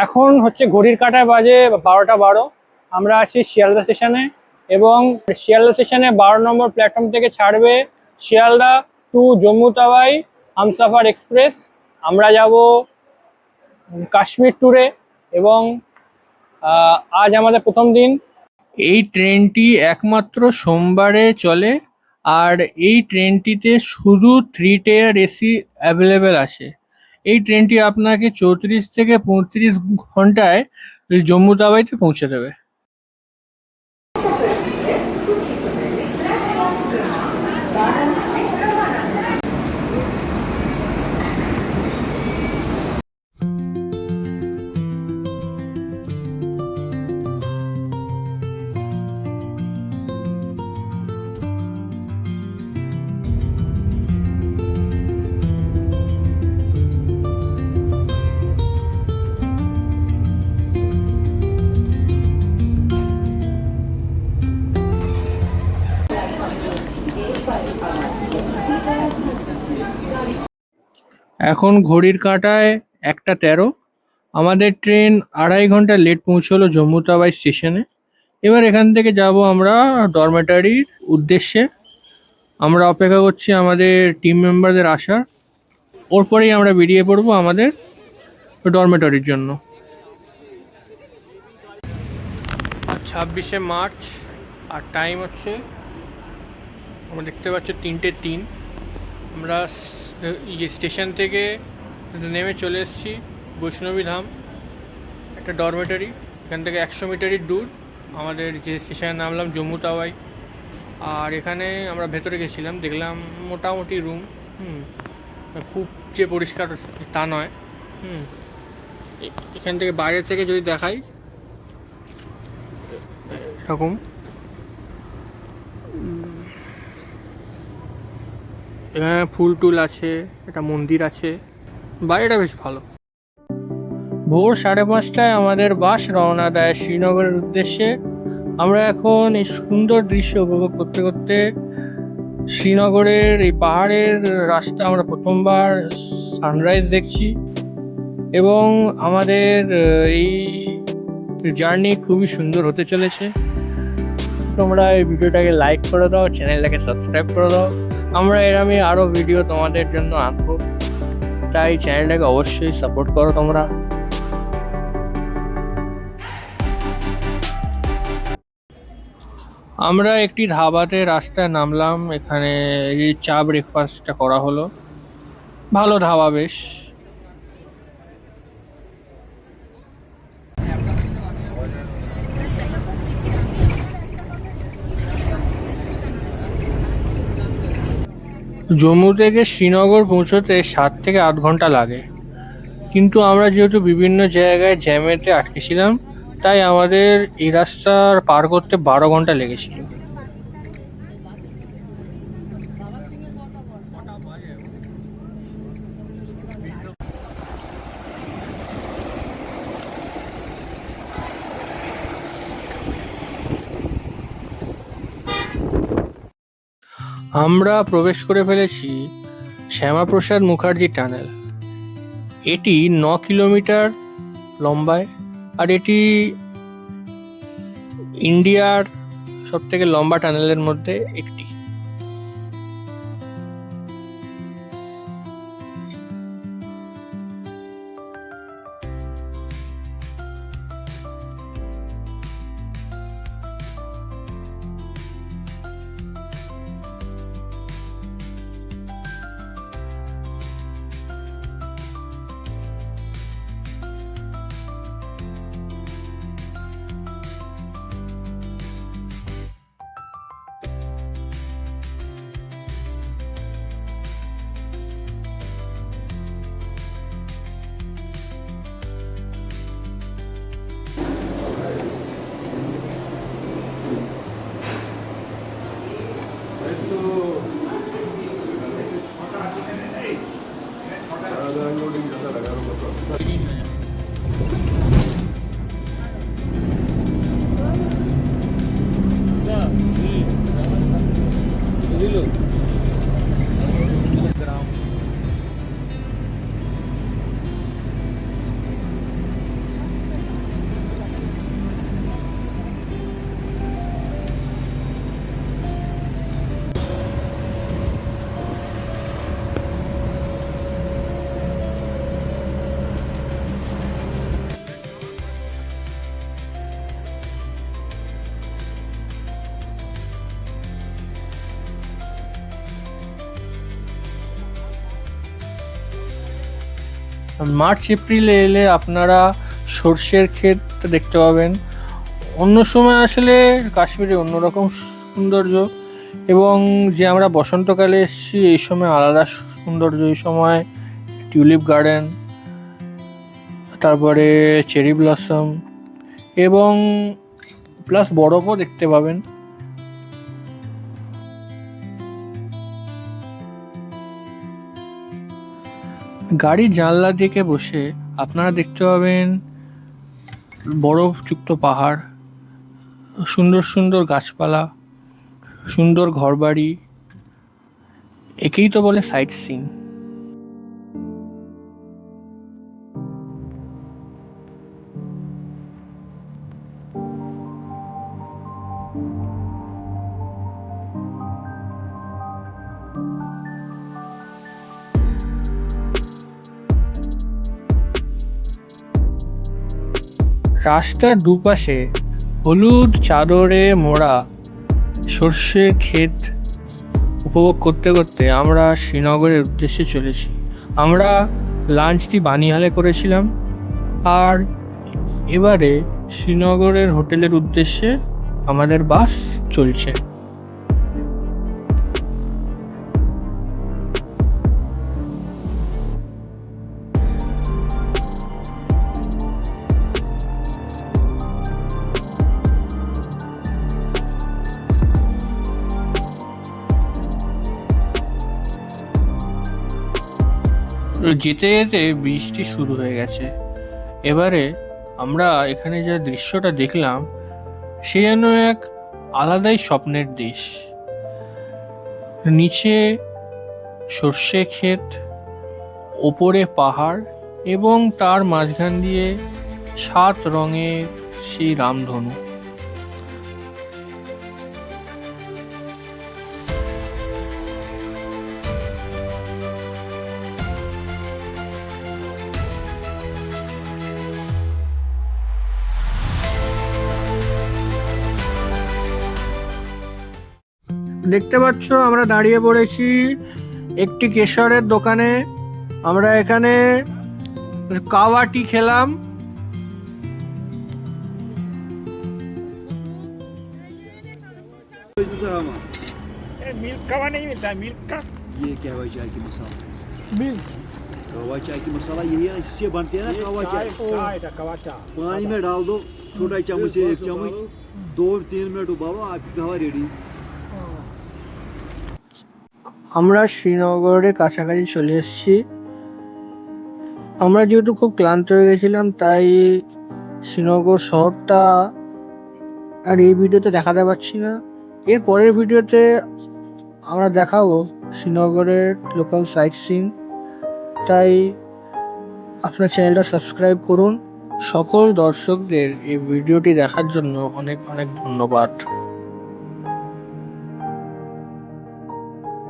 এখন হচ্ছে ঘড়ির কাঁটায় বাজে 12টা 12। আমরা আছি শিয়ালদা স্টেশনে এবং শিয়ালদা স্টেশনে 12 নম্বর প্ল্যাটফর্ম থেকে ছাড়বে শিয়ালদা টু জম্মু তাওয়াই হামসাফার এক্সপ্রেস। আমরা যাব কাশ্মীর ট্যুরে এবং আজ আমাদের প্রথম দিন। এই ট্রেনটি একমাত্র সোমবারে চলে আর এই ট্রেনটিতে শুধু 3 টায়ার এসি অ্যাভেলেবেল আছে। এই ট্রেনটি আপনাকে 34 থেকে 35 ঘন্টায় জম্মু তাওয়াইতে পৌঁছে দেবে। এখন ঘড়ির কাঁটায় 1টা 13। আমাদের ট্রেন 2.5 ঘন্টা লেট পৌঁছলো জম্মু তাওয়াই স্টেশনে। এবার এখান থেকে যাব আমরা ডরমেটারির উদ্দেশ্যে। আমরা অপেক্ষা করছি আমাদের টিম মেম্বারদের আসার। ওর পরেই আমরা বেরিয়ে পড়বো আমাদের ডরমেটরির জন্য। 26শে মার্চ আর টাইম হচ্ছে, আমরা দেখতে পাচ্ছি 3টে 3। আমরা স্টেশন থেকে নেমে চলে এসেছি বৈষ্ণবী ধাম, একটা ডরমেটরি। এখান থেকে 100 মিটারই দূর আমাদের যে স্টেশনে নামলাম জম্মু তাওয়াই। আর এখানে আমরা ভেতরে গেছিলাম, দেখলাম মোটামুটি রুম, খুব যে পরিষ্কার তা নয়। এখান থেকে বাইরে থেকে যদি দেখাই এরকম, এখানে ফুল টুল আছে, একটা মন্দির আছে, বাইরেটা বেশ ভালো। ভোর 5:30টায় আমাদের বাস রওনা দেয় শ্রীনগরের উদ্দেশ্যে। আমরা এখন এই সুন্দর দৃশ্য উপভোগ করতে করতে শ্রীনগরের এই পাহাড়ের রাস্তা আমরা প্রথমবার সানরাইজ দেখছি এবং আমাদের এই জার্নি খুবই সুন্দর হতে চলেছে। তোমরা এই ভিডিওটাকে লাইক করে দাও, চ্যানেলটাকে সাবস্ক্রাইব করে দাও। আমরা এরকমই আরও ভিডিও তোমাদের জন্য আনবো, তাই চ্যানেলটাকে অবশ্যই সাপোর্ট করো তোমরা। আমরা একটি ধাবাতে রাস্তায় নামলাম, এখানে এই চা ব্রেকফাস্টটা করা হলো। ভালো ধাবা বেশ। জম্মু থেকে শ্রীনগর পৌঁছতে 7 থেকে 8 ঘন্টা লাগে, কিন্তু আমরা যেহেতু বিভিন্ন জায়গায় জ্যামেতে আটকেছিলাম তাই আমাদের এই রাস্তা পার করতে 12 ঘন্টা লেগেছিল। আমরা প্রবেশ করে ফেলেছি শ্যামাপ্রসাদ মুখার্জি টানেল। এটি 9 কিলোমিটার লম্বায় আর এটি ইন্ডিয়ার সবথেকে লম্বা টানেলের মধ্যে একটি। মার্চ এপ্রিলে এলে আপনারা সর্ষের ক্ষেত দেখতে পাবেন। অন্য সময় আসলে কাশ্মীরে অন্যরকম সৌন্দর্য, এবং যে আমরা বসন্তকালে এসেছি এই সময় আলাদা সৌন্দর্য। এই সময় টিউলিপ গার্ডেন, তারপরে চেরি ব্লসম, এবং প্লাস বরফও দেখতে পাবেন। গাড়ির জানলা দিকে বসে আপনারা দেখতে পাবেন বরফযুক্ত পাহাড়, সুন্দর সুন্দর গাছপালা, সুন্দর ঘরবাড়ি। একেই তো বলে সাইট সিইং। রাস্তার দুপাশে হলুদ চাদরে মোড়া সর্ষের ক্ষেত উপভোগ করতে করতে আমরা শ্রীনগরের উদ্দেশ্যে চলেছি। আমরা লাঞ্চটি বানিহালে করেছিলাম, আর এবারে শ্রীনগরের হোটেলের উদ্দেশ্যে আমাদের বাস চলছে। যেতে যেতে বৃষ্টি শুরু হয়ে গেছে। এবারে আমরা এখানে যা দৃশ্যটা দেখলাম সে যেন এক আলাদাই স্বপ্নের দেশ। নিচে সর্ষে ক্ষেত, ওপরে পাহাড়, এবং তার মাঝখান দিয়ে 7 রঙের সেই রামধনু। দেখতে পাচ্ছ আমরা দাঁড়িয়ে পড়েছি একটি কেশরের দোকানে। আমরা এখানে কাওয়া টি খেলাম। मिल्क कावा नहीं मिलता है, मिल्क का ये कहवा चाय की मसाला, मिल्क कहवा चाय की मसाला यही है, इससे बनती है ना कहवा चाय। कवा चा पानी में डाल दो छोटा चम्मच से 1 चम्मच, 2-3 मिनट उबालो, आपकी कहवा रेडी। আমরা শ্রীনগরের কাছাকাছি চলে এসেছি। আমরা যেহেতু খুব ক্লান্ত হয়ে গেছিলাম, তাই শ্রীনগর শহরটা আর এই ভিডিওতে দেখাতে পারছি না। এর পরের ভিডিওতে আমরা দেখাবো শ্রীনগরের লোকাল সাইট সিইং। তাই আপনার চ্যানেলটা সাবস্ক্রাইব করুন। সকল দর্শকদের এই ভিডিওটি দেখার জন্য অনেক অনেক ধন্যবাদ।